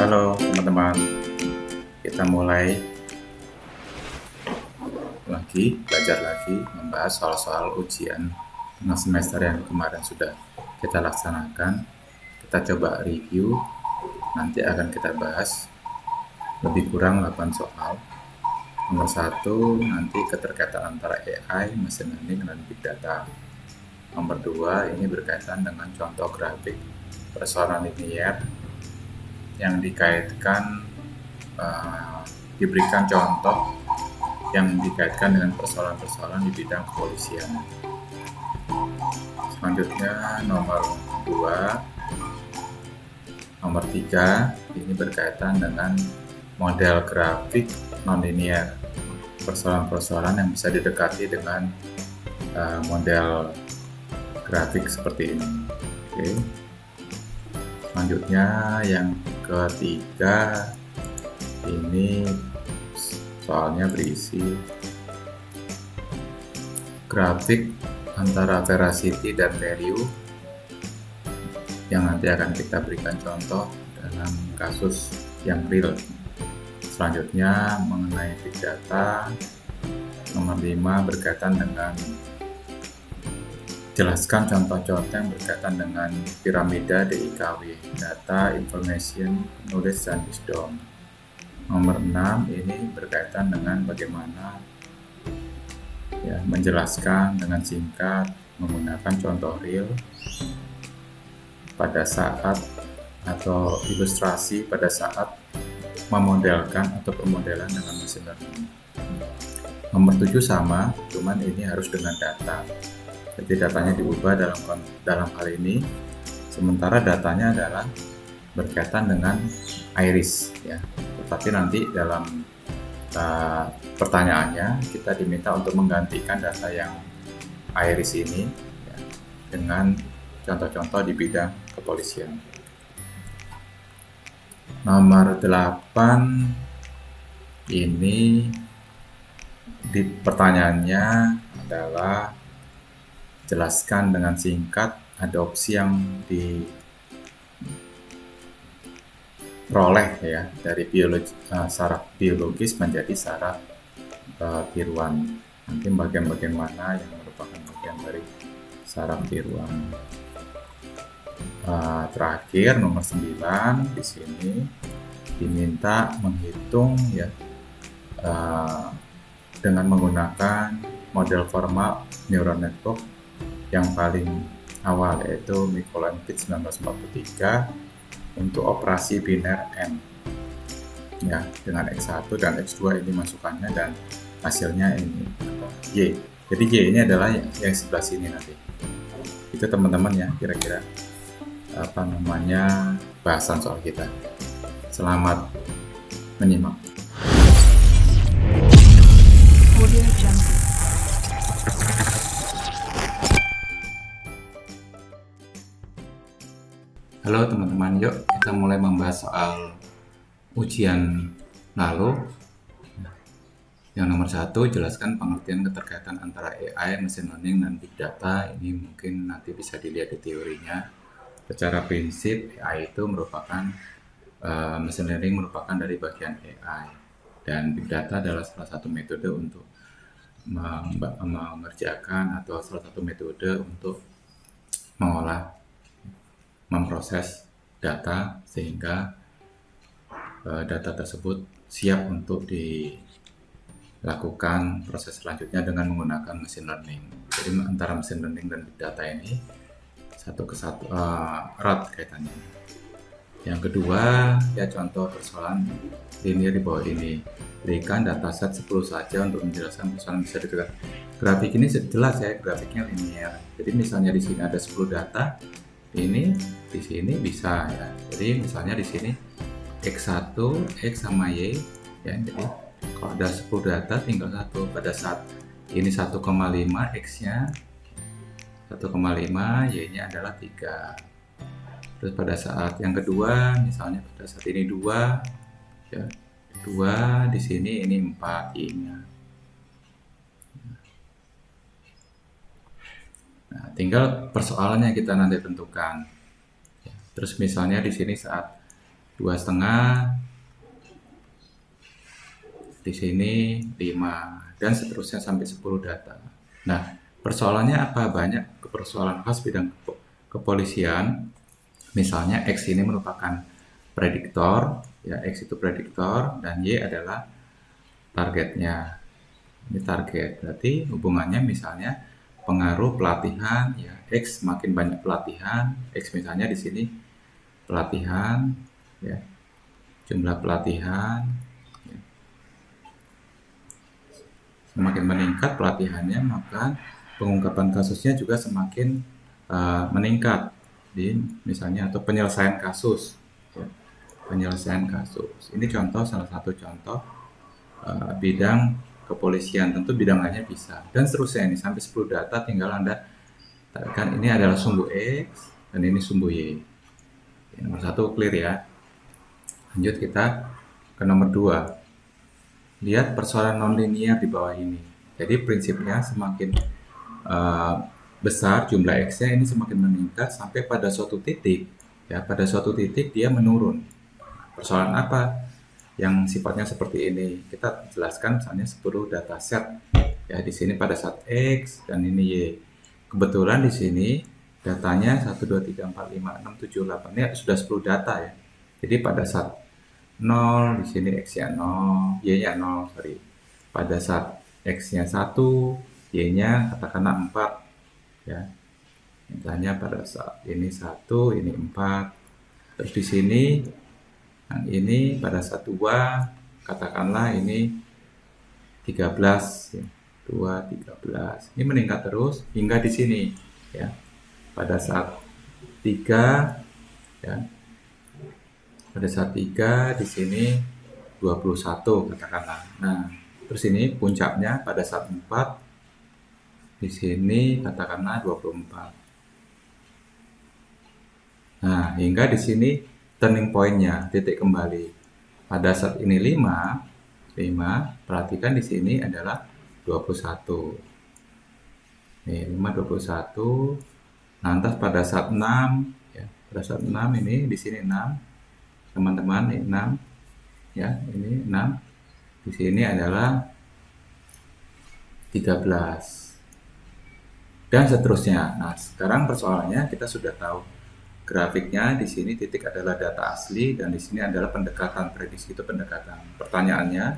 Halo teman-teman, kita mulai belajar lagi membahas soal-soal ujian semester yang kemarin sudah kita laksanakan. Kita coba review, nanti akan kita bahas lebih kurang 8 soal. Nomor 1 nanti keterkaitan antara AI, machine learning, dan big data. Nomor 2 ini berkaitan dengan contoh grafik persoalan linear yang dikaitkan diberikan contoh yang dikaitkan dengan persoalan-persoalan di bidang kepolisian. Selanjutnya nomor 3 ini berkaitan dengan model grafik nonlinear, persoalan-persoalan yang bisa didekati dengan model grafik seperti ini. Oke. Selanjutnya yang ketiga ini soalnya berisi grafik antara veracity dan value yang nanti akan kita berikan contoh dalam kasus yang real. Selanjutnya mengenai big data. Nomor 5 berkaitan dengan jelaskan contoh-contoh yang berkaitan dengan piramida DIKW, Data, Information, Knowledge, dan Wisdom. Nomor 6 ini berkaitan dengan bagaimana menjelaskan dengan singkat menggunakan contoh real pada saat atau ilustrasi pada saat memodelkan atau pemodelan dengan machine learning. Nomor 7 sama, cuman ini harus dengan data. Jadi datanya diubah dalam hal ini, sementara datanya adalah berkaitan dengan iris ya. Tetapi nanti dalam pertanyaannya kita diminta untuk menggantikan data yang iris ini ya, dengan contoh-contoh di bidang kepolisian. Nomor 8 ini di pertanyaannya adalah jelaskan dengan singkat adopsi yang diperoleh ya dari saraf biologis menjadi saraf tiruan. Nanti bagian-bagian mana yang merupakan bagian dari saraf tiruan. Terakhir nomor 9 di sini diminta menghitung ya dengan menggunakan model formal neural network yang paling awal, yaitu Mikolan-Pitt 1943 untuk operasi biner M ya, dengan X1 dan X2 ini masukannya dan hasilnya ini Y. Jadi Y ini adalah yang sebelah sini nanti. Itu teman-teman ya, kira-kira bahasan soal kita. Selamat menyimak. Halo teman-teman, yuk kita mulai membahas soal ujian lalu. Yang nomor 1, jelaskan pengertian keterkaitan antara AI, machine learning, dan big data. Ini mungkin nanti bisa dilihat di teorinya. Secara prinsip, AI itu merupakan machine learning merupakan dari bagian AI, dan big data adalah salah satu metode untuk mengerjakan atau salah satu metode untuk mengolah, memproses data sehingga data tersebut siap untuk dilakukan proses selanjutnya dengan menggunakan machine learning. Jadi antara machine learning dan big data ini satu kesatu erat kaitannya. Yang kedua ya contoh persoalan linear di bawah ini. Berikan dataset 10 saja untuk menjelaskan persoalan bisa ditekan. Grafik ini jelas ya, grafiknya linear. Jadi misalnya di sini ada 10 data, ini di sini bisa ya. Jadi misalnya di sini X1, X sama Y ya. Jadi kalau ada 10 data tinggal satu. Pada saat ini 1,5 X-nya 1,5, Y-nya adalah 3. Terus pada saat yang kedua misalnya pada saat ini 2 ya. 2 di sini ini 4 Y-nya. Nah, tinggal persoalannya kita nanti tentukan. Terus misalnya di sini saat 2,5, di sini 5, dan seterusnya sampai 10 data. Nah, persoalannya apa? Banyak persoalan khas bidang kepolisian. Misalnya X ini merupakan prediktor, ya X itu prediktor dan Y adalah targetnya. Ini target, berarti hubungannya misalnya pengaruh pelatihan, ya X makin banyak pelatihan, X misalnya di sini pelatihan, ya jumlah pelatihan, ya. Semakin meningkat pelatihannya, maka pengungkapan kasusnya juga semakin meningkat di misalnya atau penyelesaian kasus, ya. Penyelesaian kasus. Ini contoh, salah satu contoh bidang kepolisian. Tentu bidang lainnya bisa dan seterusnya. Ini sampai 10 data, tinggal Anda kan ini adalah sumbu X dan ini sumbu Y. Nomor 1 clear ya. Lanjut kita ke nomor 2. Lihat persoalan nonlinear di bawah ini. Jadi prinsipnya semakin besar jumlah X-nya, ini semakin meningkat sampai pada suatu titik, ya pada suatu titik dia menurun. Persoalan apa yang sifatnya seperti ini? Kita jelaskan misalnya 10 dataset, ya di sini pada saat X dan ini Y. Kebetulan di sini datanya 1 2 3 4 5 6 7 8, ini sudah 10 data ya. Jadi pada saat 0 di sini X-nya 0, Y-nya 0, sorry. Pada saat X-nya 1, Y-nya katakanlah 4. Ya, misalnya pada saat ini 1, ini 4. Terus di sini yang ini pada saat 2, katakanlah ini 13, ya. 2, 13. Ini meningkat terus hingga di sini, ya. Pada saat 3, ya. Pada saat 3 di sini 21 katakanlah. Nah, terus ini puncaknya pada saat 4 di sini katakanlah 24. Nah, hingga di sini turning point-nya, titik kembali. Pada saat ini 5, perhatikan di sini adalah 21. Nih, 5 21. Lantas pada saat 6, ya, pada saat 6 ini di sini 6. Teman-teman, ini 6. Ya, ini 6. Di sini adalah 13. Dan seterusnya. Nah, sekarang persoalannya kita sudah tahu grafiknya. Di sini titik adalah data asli dan di sini adalah pendekatan, prediksi itu pendekatan. Pertanyaannya,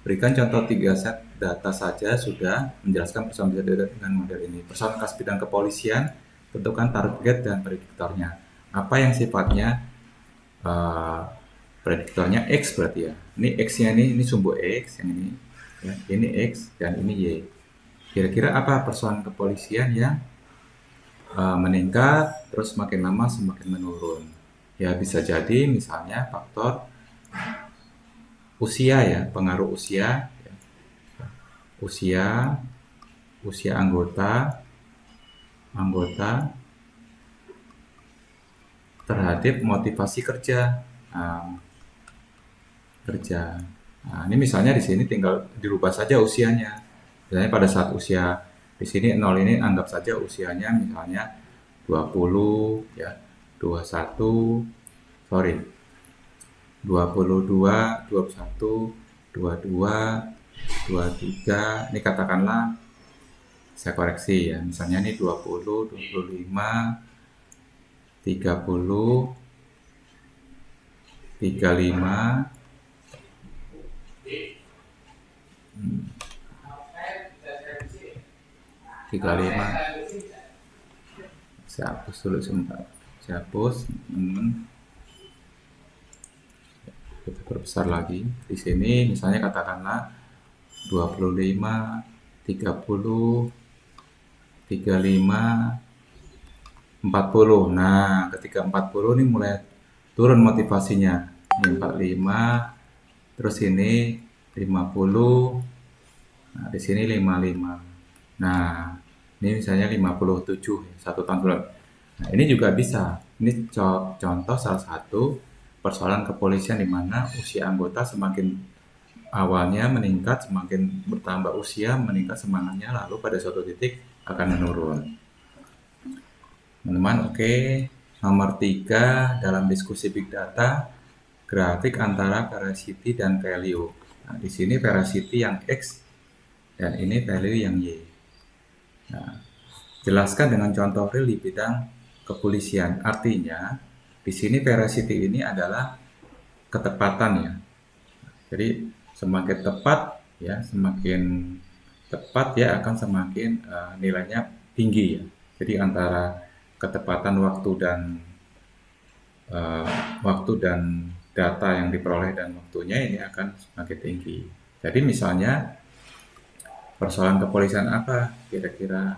berikan contoh 3 set data saja sudah menjelaskan persoalan data dengan model ini. Persoalan khas bidang kepolisian, tentukan target dan prediktornya. Apa yang sifatnya prediktornya X berarti ya. Ini X-nya ini sumbu X yang ini, ya. Ini X dan ini Y. Kira-kira apa persoalan kepolisian yang meningkat terus semakin lama semakin menurun? Ya bisa jadi misalnya faktor usia, ya, pengaruh usia, ya. usia anggota terhadap motivasi kerja. Nah, ini misalnya di sini tinggal dirubah saja usianya. Misalnya pada saat usia di sini 0 ini anggap saja usianya misalnya 20, ya, 21, sorry, 22, 21, 22, 23. Ini katakanlah saya koreksi ya, misalnya ini 20, 25, 30, 35, 35. Saya hapus dulu sebentar. Saya hapus, kita perbesar lagi. Di sini misalnya katakanlah 25, 30, 35, 40. Nah, ketika 40 ini mulai turun motivasinya. Ini 45, terus ini 50. Nah, di sini 55. Nah, ini misalnya 57, 1 tahun bulan. Nah, ini juga bisa. Ini contoh salah satu persoalan kepolisian di mana usia anggota semakin awalnya meningkat, semakin bertambah usia, meningkat semangatnya, lalu pada suatu titik akan menurun. Teman-teman, oke. Nomor 3 dalam diskusi Big Data, grafik antara velocity dan value. Nah, di sini velocity yang X dan ini value yang Y. Nah, jelaskan dengan contoh real di bidang kepolisian. Artinya, di sini velocity ini adalah ketepatan ya. Jadi semakin tepat ya, semakin tepat ya akan semakin nilainya tinggi ya. Jadi antara ketepatan waktu dan data yang diperoleh dan waktunya ini akan semakin tinggi. Jadi misalnya persoalan kepolisian apa kira-kira?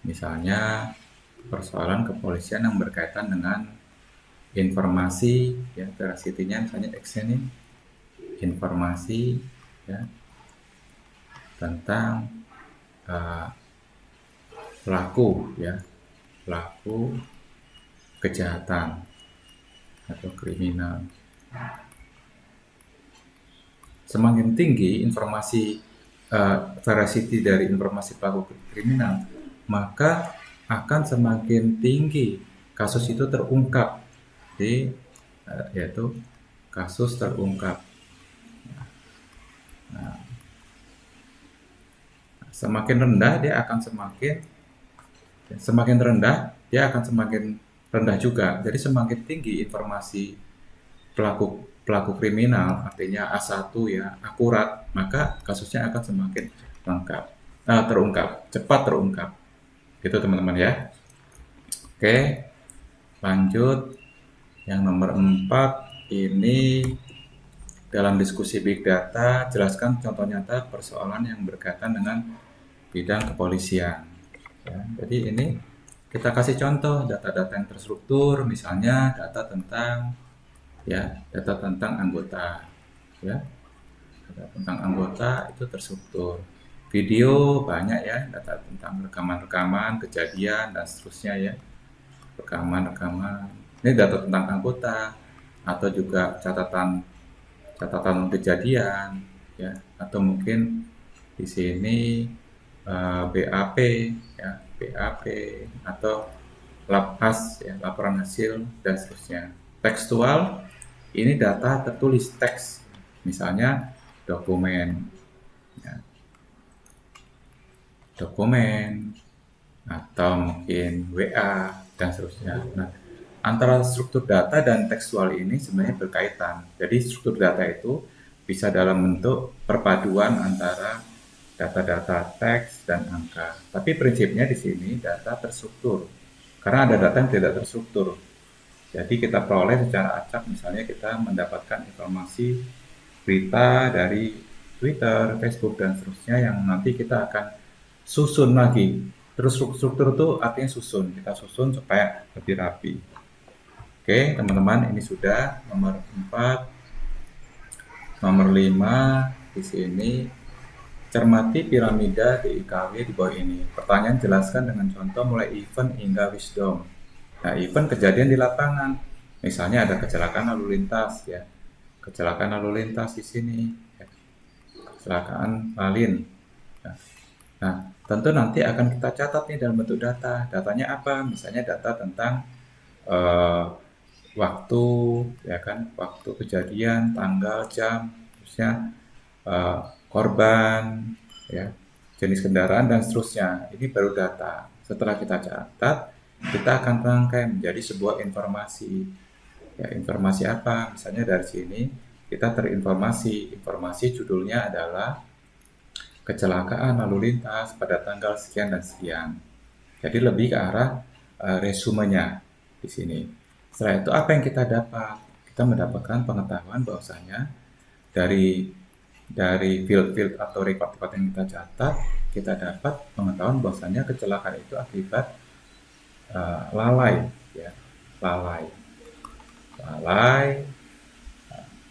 Misalnya persoalan kepolisian yang berkaitan dengan informasi ya, velocity-nya misalnya X ini informasi ya tentang pelaku kejahatan atau kriminal. Semakin tinggi informasi veracity dari informasi pelaku kriminal, maka akan semakin tinggi kasus itu terungkap, yaitu kasus terungkap. Nah, semakin rendah dia akan semakin rendah dia akan semakin rendah juga. Jadi semakin tinggi informasi pelaku kriminal, artinya A1 ya akurat, maka kasusnya akan semakin terungkap, cepat terungkap. Gitu teman-teman ya. Oke, lanjut. Yang nomor 4 ini dalam diskusi big data, jelaskan contoh nyata persoalan yang berkaitan dengan bidang kepolisian. Ya, jadi ini kita kasih contoh data-data yang terstruktur, misalnya data tentang anggota, ya, data tentang anggota itu terstruktur. Video banyak ya, data tentang rekaman-rekaman, kejadian dan seterusnya ya, rekaman-rekaman. Ini data tentang anggota atau juga catatan kejadian, ya, atau mungkin di sini BAP ya, BAP atau lapas ya, laporan hasil dan seterusnya. Tekstual ini data tertulis teks, misalnya dokumen ya, atau mungkin WA dan seterusnya. Nah, antara struktur data dan tekstual ini sebenarnya berkaitan. Jadi struktur data itu bisa dalam bentuk perpaduan antara data-data teks dan angka. Tapi prinsipnya di sini data terstruktur. Karena ada data yang tidak terstruktur. Jadi kita peroleh secara acak, misalnya kita mendapatkan informasi berita dari Twitter, Facebook dan seterusnya yang nanti kita akan susun lagi. Terus struktur itu artinya susun. Kita susun supaya lebih rapi. Oke, teman-teman, ini sudah nomor 4. Nomor 5 di sini. Cermati piramida DIKW di bawah ini. Pertanyaan jelaskan dengan contoh mulai event hingga wisdom. Nah, event kejadian di lapangan. Misalnya ada kecelakaan lalu lintas ya. Kecelakaan lalu lintas di sini. Ya. Kecelakaan lalin. Nah, tentu nanti akan kita catat nih dalam bentuk data. Datanya apa? Misalnya data tentang waktu ya kan, waktu kejadian, tanggal, jam, terusnya korban, ya, jenis kendaraan dan seterusnya. Ini baru data. Setelah kita catat, kita akan rangkai menjadi sebuah informasi. Ya, informasi apa? Misalnya dari sini kita terinformasi. Informasi judulnya adalah kecelakaan lalu lintas pada tanggal sekian dan sekian. Jadi lebih ke arah resumenya di sini. Setelah itu apa yang kita dapat? Kita mendapatkan pengetahuan bahwasanya dari field atau record yang kita catat, kita dapat pengetahuan bahwasanya kecelakaan itu akibat lalai, ya, lalai,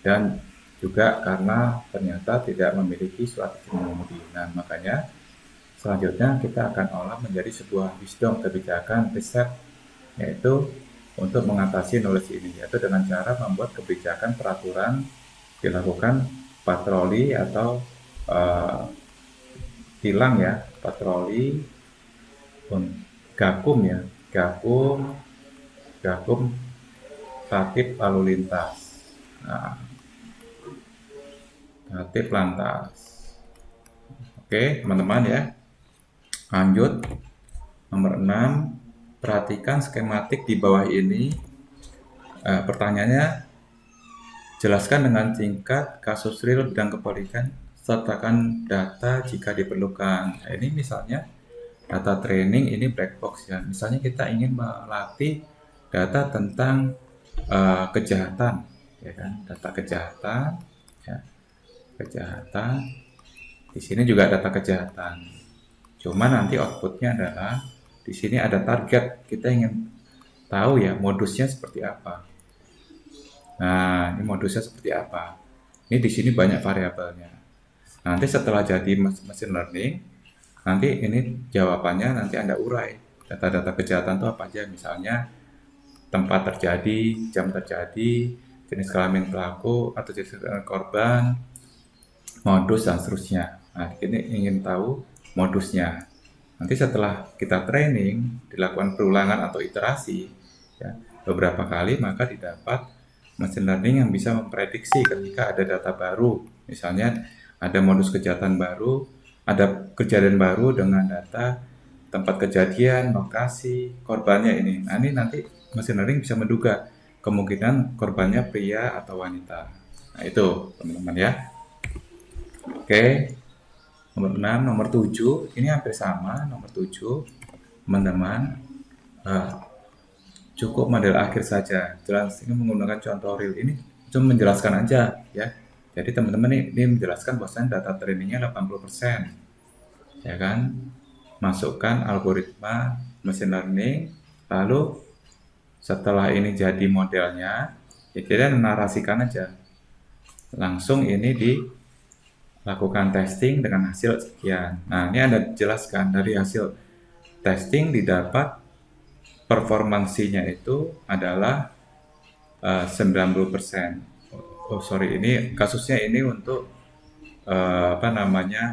dan juga karena ternyata tidak memiliki surat izin mengemudi. Nah, makanya selanjutnya kita akan olah menjadi sebuah wisdom, kebijakan riset, yaitu untuk mengatasi knowledge ini, yaitu dengan cara membuat kebijakan peraturan dilakukan patroli atau tilang ya, patroli gakum tatib lalu lintas. Nah, datif lantas. Oke, teman-teman ya. Lanjut. Nomor 6, perhatikan skematik di bawah ini. Pertanyaannya, jelaskan dengan singkat kasus real bidang kepolisian, sertakan data jika diperlukan. Nah, ini misalnya data training, ini black box ya. Misalnya kita ingin melatih data tentang kejahatan, ya kan? Data kejahatan, ya. Kejahatan. Di sini juga data kejahatan. Cuma nanti outputnya adalah di sini ada target. Kita ingin tahu ya modusnya seperti apa. Nah, ini modusnya seperti apa. Ini di sini banyak variabelnya. Nanti setelah jadi machine learning, nanti ini jawabannya nanti Anda urai. Data-data kejahatan itu apa aja, misalnya tempat terjadi, jam terjadi, jenis kelamin pelaku atau jenis korban, modus dan seterusnya. Nah, ini ingin tahu modusnya. Nanti setelah kita training, dilakukan perulangan atau iterasi, ya, beberapa kali, maka didapat machine learning yang bisa memprediksi ketika ada data baru. Misalnya ada modus kejahatan baru, ada kejadian baru dengan data tempat kejadian, lokasi, korbannya ini. Nah, ini nanti machine learning bisa menduga kemungkinan korbannya pria atau wanita. Nah, itu teman-teman ya. Oke. Nomor 6, nomor 7, ini hampir sama. Nomor 7, teman-teman, cukup model akhir saja. Jelas ini menggunakan contoh real, ini cuma menjelaskan aja ya. Jadi teman-teman ini menjelaskan bahwasanya data trainingnya 80%, ya kan. Masukkan algoritma machine learning, lalu setelah ini jadi modelnya, ya kita narasikan aja. Langsung ini lakukan testing dengan hasil sekian. Nah, ini Anda jelaskan dari hasil testing didapat performansinya itu adalah 90%. Oh, sorry, ini kasusnya ini untuk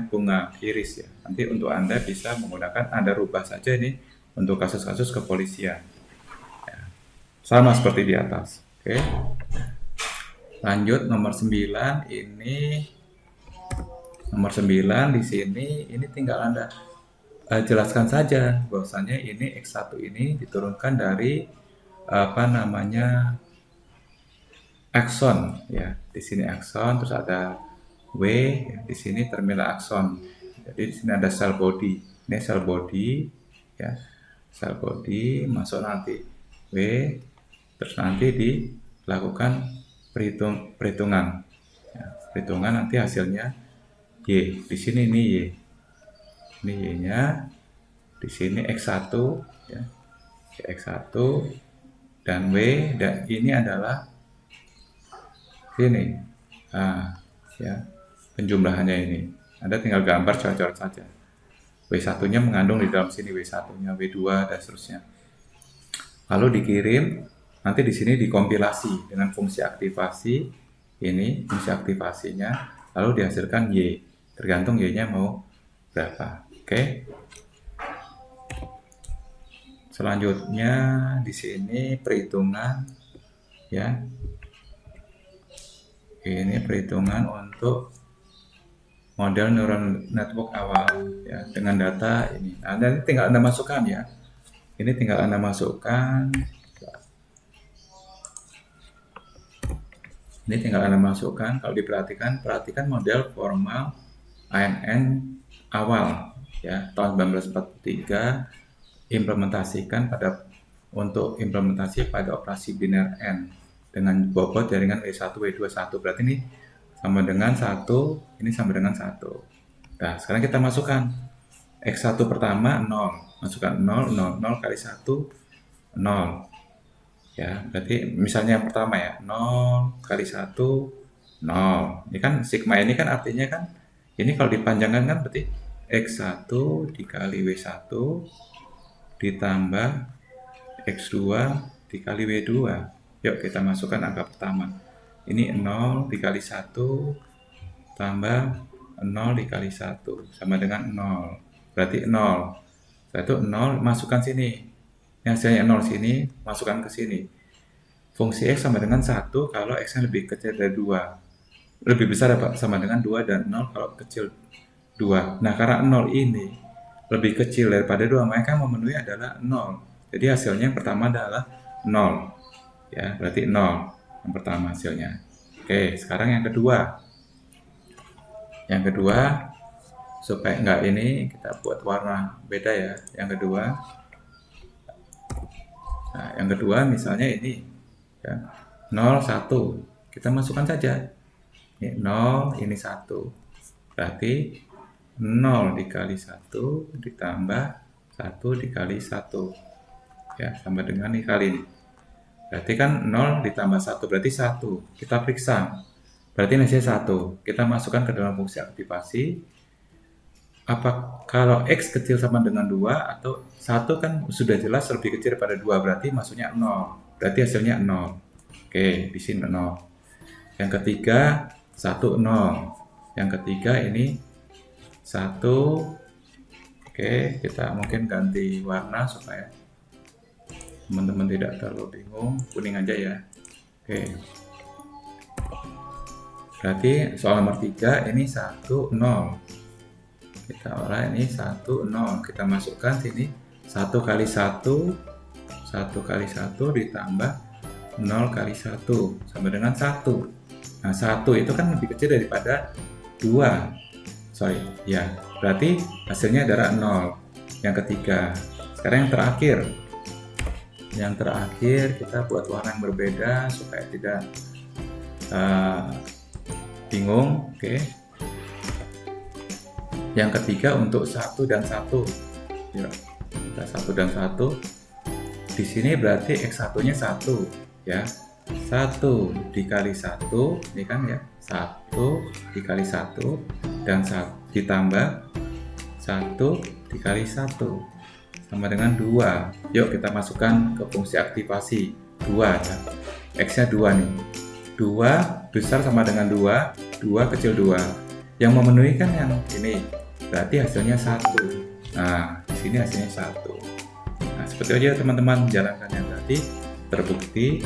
bunga iris ya. Nanti untuk Anda bisa menggunakan, Anda rubah saja ini untuk kasus-kasus kepolisian. Ya. Sama seperti di atas. Oke. Lanjut nomor 9, ini nomor 9 di sini, ini tinggal Anda jelaskan saja bahwasanya ini X1 ini diturunkan dari akson ya. Di sini akson, terus ada W, ya, di sini terminal akson. Jadi di sini ada cell body. Ini cell body ya. Cell body masuk nanti W, terus nanti dilakukan perhitungan. Ya, perhitungan nanti hasilnya Y. Di sini ini Y. Ini Y-nya. Di sini X1 ya. X1 dan W, dan ini adalah sini. Nah, ya. Penjumlahannya ini. Anda tinggal gambar coret-coret saja. W1-nya mengandung di dalam sini W1-nya, W2 dan seterusnya. Lalu dikirim, nanti di sini dikompilasi dengan fungsi aktivasi ini, fungsi aktivasinya, lalu dihasilkan Y. Tergantung Y-nya mau berapa. Oke. Selanjutnya di sini perhitungan ya. Ini perhitungan untuk model neural network awal ya, dengan data ini. Nah, nanti tinggal Anda masukkan ya. Ini tinggal Anda masukkan. Ini tinggal Anda masukkan. Kalau perhatikan model formal ANN awal ya, tahun 1943, implementasikan untuk implementasi pada operasi biner N dengan bobot jaringan W1, W21. Berarti ini sama dengan 1, ini sama dengan 1. Nah, sekarang kita masukkan X1 pertama 0. Masukkan 0, 0, 0 kali 1, 0. Ya, berarti misalnya yang pertama ya, 0 kali 1, 0. Ini kan sigma ini kan artinya kan, ini kalau dipanjangkan kan berarti X1 dikali W1 ditambah X2 dikali W2. Yuk kita masukkan angka pertama. Ini 0 dikali 1 tambah 0 dikali 1 sama dengan 0. Berarti 0. Setelah itu 0 masukkan sini. Yang hasilnya 0 sini, masukkan ke sini. fungsi X sama dengan 1 kalau X-nya lebih kecil dari 2. Lebih besar apa? Sama dengan 2 dan 0 kalau kecil 2. Nah, karena 0 ini lebih kecil daripada 2, maka yang memenuhi adalah 0. Jadi hasilnya yang pertama adalah 0. Ya, berarti 0 yang pertama hasilnya. Oke, sekarang yang kedua. Yang kedua, supaya enggak ini, kita buat warna beda ya. Yang kedua. Nah, yang kedua misalnya ini ya, 0, 1. Kita masukkan saja. Ini 0, ini 1. Berarti 0 dikali 1 ditambah 1 dikali 1. Ya, sama dengan ini kali ini. Berarti kan 0 ditambah 1 berarti 1. Kita periksa. Berarti hasilnya 1. Kita masukkan ke dalam fungsi aktivasi. Apa kalau X kecil sama dengan 2 atau 1 kan sudah jelas lebih kecil daripada 2, berarti maksudnya 0. Berarti hasilnya 0. Oke, di sini 0. Yang ketiga 1, 0. Yang ketiga ini 1. Oke, kita mungkin ganti warna supaya teman-teman tidak terlalu bingung. Kuning aja ya. Oke. Berarti soal nomor 3 ini 1, 0. Kita olah ini 1, 0. Kita masukkan sini 1 kali 1, 1 kali 1 ditambah 0 kali 1 sama dengan 1. Nah, 1 itu kan lebih kecil daripada 2. Sorry, ya. Berarti hasilnya adalah 0. Yang ketiga. Sekarang yang terakhir. Yang terakhir kita buat warna yang berbeda supaya tidak bingung. Oke. Yang ketiga untuk 1 dan 1. Ya, kita 1 dan 1. Di sini berarti X1-nya 1 ya. 1 dikali 1 ini kan ya. 1 dikali 1 dan 1 ditambah 1 dikali 1 sama dengan 2. Yuk kita masukkan ke fungsi aktivasi 2 ya. X-nya 2 nih. 2 besar sama dengan 2, 2 kecil 2. Yang memenuhi kan yang ini. Berarti hasilnya 1. Nah, di sini hasilnya 1. Nah, seperti aja teman-teman jalankan yang tadi, terbukti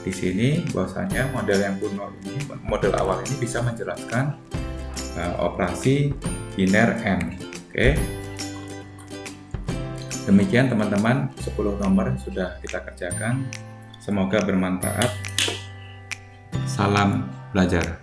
di sini bahwasanya model yang kuno ini, model awal ini bisa menjelaskan operasi biner N. Oke. Demikian teman-teman, 10 nomor sudah kita kerjakan. Semoga bermanfaat. Salam belajar.